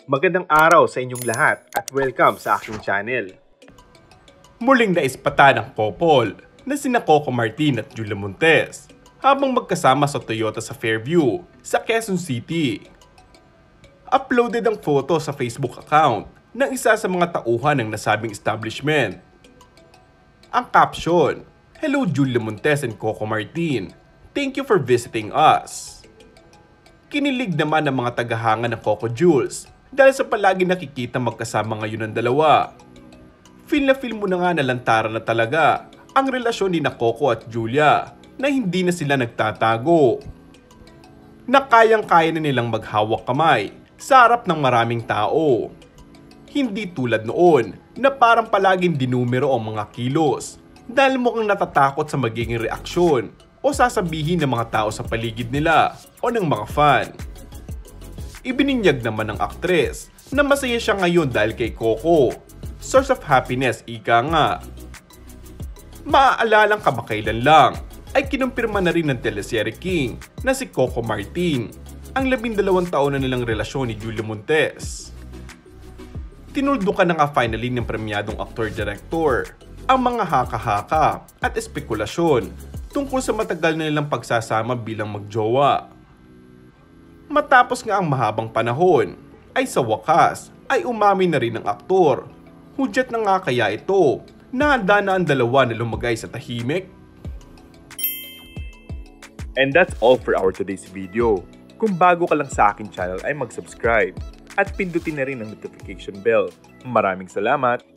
Magandang araw sa inyong lahat at welcome sa aking channel. Muling naispata ng couple na sina Coco Martin at Julia Montes habang magkasama sa Toyota sa Fairview sa Quezon City. Uploaded ang photo sa Facebook account ng isa sa mga tauhan ng nasabing establishment. Ang caption, "Hello Julia Montes and Coco Martin, thank you for visiting us." Kinilig naman ng mga tagahanga ng Coco Jules dahil sa palagi nakikita magkasama ngayon ang dalawa. Feel mo na nga nalantaran na talaga ang relasyon ni Coco at Julia na hindi na sila nagtatago. Na kayang-kaya na nilang maghawak kamay sa harap ng maraming tao. Hindi tulad noon na parang palaging dinumero ang mga kilos dahil mukhang natatakot sa magiging reaksyon o sasabihin ng mga tao sa paligid nila o ng mga fan. Ibininyag naman ng aktres na masaya siya ngayon dahil kay Coco. Source of happiness, ika nga. Maaalalang kamakailan lang ay kinumpirma na rin ng teleserye King na si Coco Martin ang 12 taon na nilang relasyon ni Julia Montes. Tinuldukan na nga finally ng premyadong aktor-director ang mga haka-haka at espekulasyon tungkol sa matagal na nilang pagsasama bilang magjowa. Matapos nga ang mahabang panahon, ay sa wakas ay umamin na rin ang aktor. Hudyat na nga kaya ito na handa na ang dalawa na lumagay sa tahimik? And that's all for our today's video. Kung bago ka lang sa aking channel ay mag-subscribe at pindutin na rin ang notification bell. Maraming salamat!